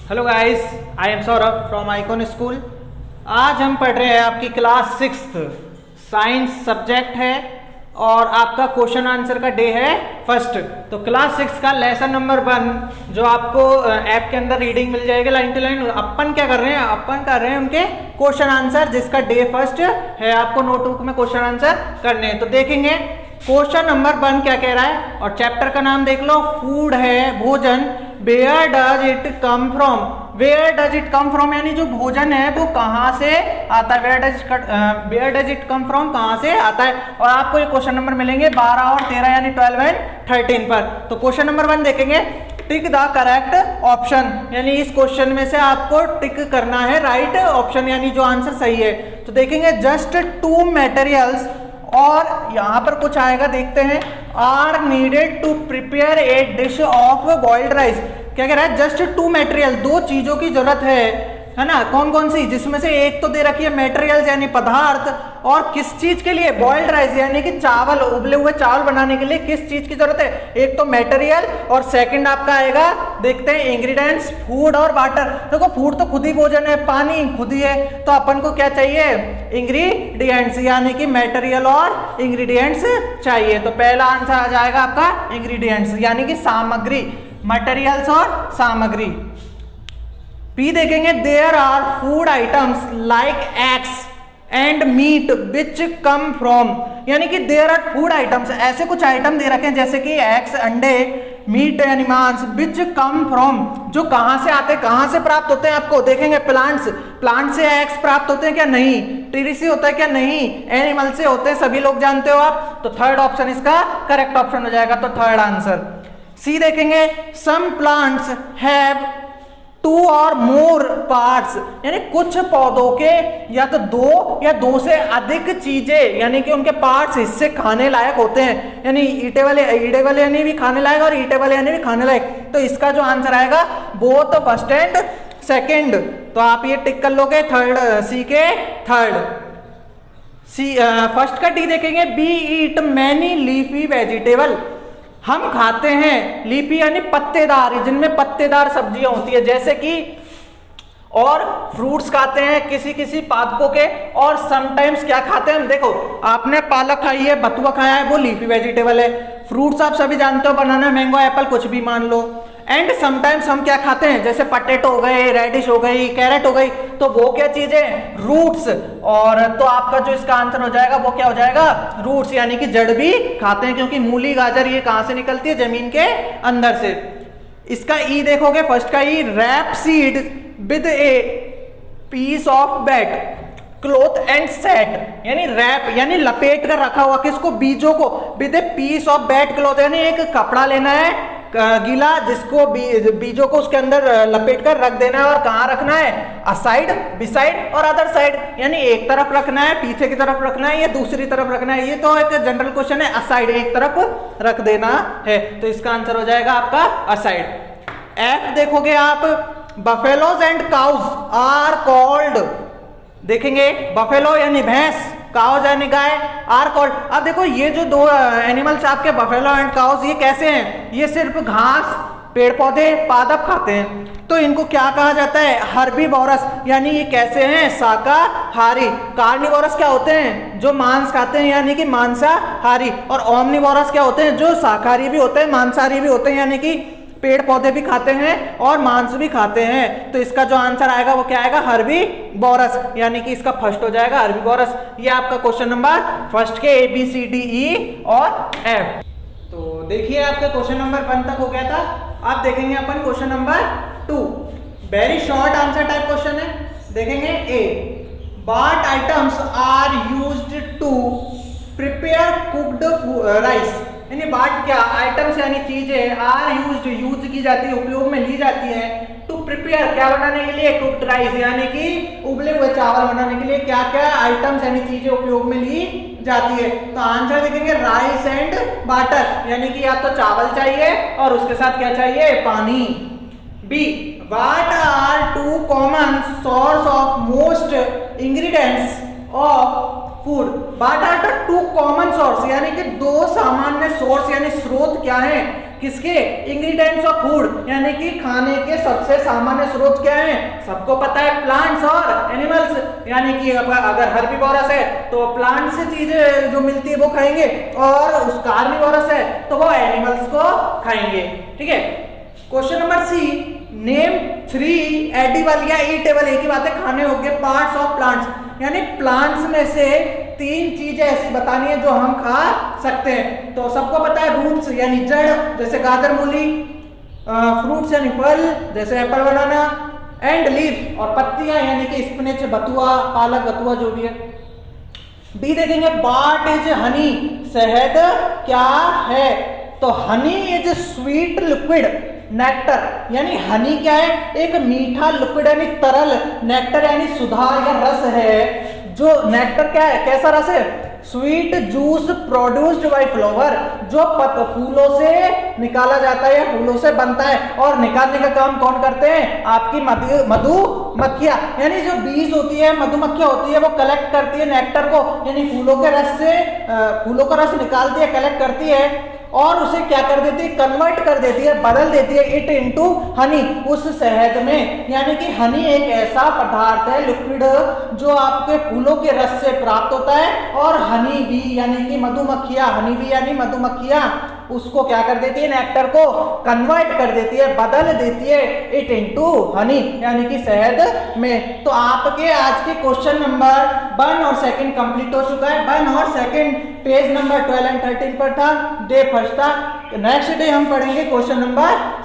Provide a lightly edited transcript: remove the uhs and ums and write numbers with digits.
Hello guys, I am Saurabh from icon school. आज हम पढ़ रहे हैं आपकी क्लास 6th साइंस सब्जेक्ट है और आपका क्वेश्चन आंसर का डे है फर्स्ट। तो क्लास 6 का लेसन नंबर 1 जो आपको ऐप के अंदर रीडिंग मिल जाएगी लाइन टू लाइन। अपन क्या कर रहे हैं, अपन कर रहे हैं उनके क्वेश्चन आंसर जिसका डे फर्स्ट है। आपको नोटबुक में क्वेश्चन आंसर करने हैं। तो देखेंगे क्वेश्चन नंबर 1 क्या कह रहा है और चैप्टर का नाम देख लो, फूड है भोजन। Where does it come from, where does it come from यानी जो भोजन है वो कहाँ से आता है। Where does it come from कहाँ से आता है। और आपको ये क्वेश्चन नंबर मिलेंगे 12 और 13 यानी 12 एंड 13 पर। तो क्वेश्चन नंबर 1 देखेंगे, टिक द करेक्ट ऑप्शन, यानी इस क्वेश्चन में से आपको टिक करना है राइट ऑप्शन यानी जो आंसर सही है। तो देखेंगे जस्ट 2 मटेरियल्स और यहां पर कुछ आएगा, देखते हैं। Are needed to prepare a dish of boiled rice. क्या कह रहा है, जस्ट 2 मटेरियल, 2 चीजों की जरूरत है ना। कौन कौन सी, जिसमें से एक तो दे रखी है मटेरियल्स यानी पदार्थ, और किस चीज के लिए, बॉइल्ड राइस यानी कि चावल, उबले हुए चावल बनाने के लिए किस चीज की जरूरत है। एक तो मटेरियल और सेकंड आपका आएगा, देखते हैं इंग्रेडिएंट्स, फूड और वाटर। देखो फूड तो खुद ही भोजन है, पानी खुद ही है, तो अपन को क्या चाहिए, इंग्रेडिएंट्स यानी कि मटेरियल और इंग्रेडिएंट्स चाहिए। तो पहला आंसर आ जाएगा आपका इंग्रेडिएंट्स यानी कि सामग्री, मटेरियल्स और सामग्री। पी देखेंगे, there are food items like eggs and meat which come from, यानी कि देयर आर फूड आइटम्स, ऐसे कुछ आइटम दे रखे हैं जैसे कि एग्स अंडे, मीट यानी मांस, विच कम फ्रॉम जो कहां से आते हैं, कहां से प्राप्त होते हैं। आपको देखेंगे प्लांट्स, प्लांट से एग्स प्राप्त होते हैं क्या, नहीं। ट्री से होता है क्या, नहीं। एनिमल से होते हैं, सभी लोग जानते हो आप। तो थर्ड ऑप्शन इसका करेक्ट ऑप्शन हो जाएगा। तो थर्ड आंसर। सी देखेंगे, सम प्लांट्स हैव 2 और मोर पार्ट्स, यानी कुछ पौधों के या तो 2 या 2 से अधिक चीजें यानी कि उनके पार्ट्स, हिस्से खाने लायक होते हैं। यानी ईटे वाले यानी भी खाने लायक और ईटे वाले यानी भी खाने लायक। तो इसका जो आंसर आएगा बोथ फर्स्ट एंड सेकंड। तो आप ये टिक कर लोगे थर्ड, सी के थर्ड। सी फर्स्ट का डी देखेंगे, बी ईट मैनी लीफी वेजिटेबल, हम खाते हैं लीफी यानी पत्तेदार, जिनमें पत्तेदार सब्जियां होती है जैसे कि, और फ्रूट्स खाते हैं किसी किसी पादपों के, और समटाइम्स क्या खाते हैं हम, देखो आपने पालक खाई है, बथुआ खाया है, वो लीफी वेजिटेबल है। फ्रूट्स आप सभी जानते हो, बनाना, मैंगो, एप्पल, कुछ भी मान लो। एंड समटाइम्स हम क्या खाते हैं, जैसे पटेटो हो गए, रेडिश हो गई, कैरेट हो गई, तो वो क्या चीज है, रूट्स। और तो आपका जो इसका आंसर हो जाएगा वो क्या हो जाएगा, रूट्स यानी कि जड़ भी खाते हैं, क्योंकि मूली गाजर ये कहां से निकलती है, जमीन के अंदर से। इसका ई देखोगे, फर्स्ट का E, wrap seed with a piece of wet cloth and set, यानी रैप यानी लपेट कर रखा हुआ, किसको, बीजों को, with a piece of wet cloth यानी एक कपड़ा लेना है गीला, जिसको बीजों को उसके अंदर लपेट कर रख देना है। और कहाँ रखना है, असाइड, बिसाइड और अदर साइड, यानी एक तरफ रखना है, पीछे की तरफ रखना है, या दूसरी तरफ रखना है। ये तो एक जनरल क्वेश्चन है, असाइड एक तरफ रख देना है। तो इसका आंसर हो जाएगा आपका असाइड। एफ देखोगे आप, buffaloes and cows are called, देखेंगे बफेलो यानी भैंस, काउज यानी गाय, आर कॉल्ड। अब देखो ये जो 2 एनिमल्स आपके बफेलो एंड काउज, ये कैसे हैं, ये सिर्फ घास, पेड़ पौधे, पादप खाते हैं। तो इनको क्या कहा जाता है, हर्बीवोरस, यानी ये कैसे हैं, शाकाहारी। कार्निवोरस क्या होते हैं, जो मांस खाते हैं यानी कि मांसाहारी। और ओमनिवोरस क्या होते हैं, जो शाकाहारी भी होते हैं, मांसाहारी भी होते हैं, यानी कि पेड़ पौधे भी खाते हैं और मांस भी खाते हैं। तो इसका जो आंसर आएगा वो क्या आएगा, हर्बीवोरस, यानी कि इसका फर्स्ट हो जाएगा हर्बीवोरस। ये आपका क्वेश्चन नंबर फर्स्ट के A B C D E और एफ। तो देखिए आपका क्वेश्चन नंबर 1 तक हो गया था। अब देखेंगे अपन question number 2, very short answer type question है। देखेंगे A, what items are used to prepare cooked rice, यानी बाट क्या, आइटम्स यानी चीजें, आर यूज्ड यूज की जाती है, उपयोग में ली जाती है, टू प्रिपेयर क्या बनाने के लिए, कुक्ड राइस यानी कि उबले हुए चावल बनाने के लिए क्या क्या आइटम्स यानी चीजें उपयोग में ली जाती है। तो आंसर देखेंगे राइस एंड वाटर, यानी कि या तो चावल चाहिए और उसके साथ क्या चाहिए, पानी। B, what are 2 common source of most ingredients of food, what are the 2 common source, यानी कि 2 सामान्य सोर्स यानी स्रोत क्या है किसके? इंग्रेडिएंट्स ऑफ फूड, यानी कि खाने के सबसे सामान्य स्रोत क्या है? सबको पता है प्लांट्स और एनिमल्स, यानी कि अगर हर्बीवोरस है तो प्लांट से चीजें जो मिलती है वो खाएंगे, और उस कार्निवोरस है तो वो एनिमल्स को खाएंगे। ठीक है। Question number C, name 3 edible या ईटेबल, एक ही बात है, खाने योग्य पार्ट्स ऑफ प्लांट्स, यानी प्लांट्स में से 3 चीजें ऐसी बतानी है जो हम खा सकते हैं। तो सबको पता है रूट्स यानी जड़, जैसे गाजर मूली, फ्रूट्स यानी फल जैसे एप्पल बनाना, एंड लीफ और पत्तियां यानी कि स्पिनच, बथुआ, पालक, बथुआ जो भी है। बी देखेंगे, व्हाट इज हनी, शहद क्या है? तो honey is sweet liquid nectar, यानी हनी क्या है? एक मीठा लिक्विड यानी तरल, नेक्टर यानी सुधा या रस है। जो नेक्टर क्या है? कैसा रस है? Sweet juice produced by flower, जो फूलों से निकाला जाता है, फूलों से बनता है, और निकालने का काम कौन करते हैं? आपकी मधुमक्खियां, यानी जो बीज होती है, मधुमक्खियां होती है, वो कलेक्ट करती है नेक्टर को, यानी फूलों के रस से फूलों का रस निकालती है, कलेक्ट करती है, और उसे क्या कर देती है? कन्वर्ट कर देती है, बदल देती है इट इनटू हनी, उस शहद में। यानी कि हनी एक ऐसा पदार्थ है, लिक्विड, जो आपके फूलों के रस से प्राप्त होता है, और हनी बी यानी कि मधुमक्खियां, हनी बी यानी मधुमक्खियां उसको क्या कर देती है? नेक्टर को कन्वर्ट कर देती है, बदल देती है इट इनटू हनी, यानी कि शहद में। तो आपके आज के क्वेश्चन नंबर 1 और 2 कंप्लीट हो चुका है। 1 और 2 पेज नंबर 12 एंड 13 पर था, डे फर्स्ट था। नेक्स्ट डे हम पढ़ेंगे क्वेश्चन नंबर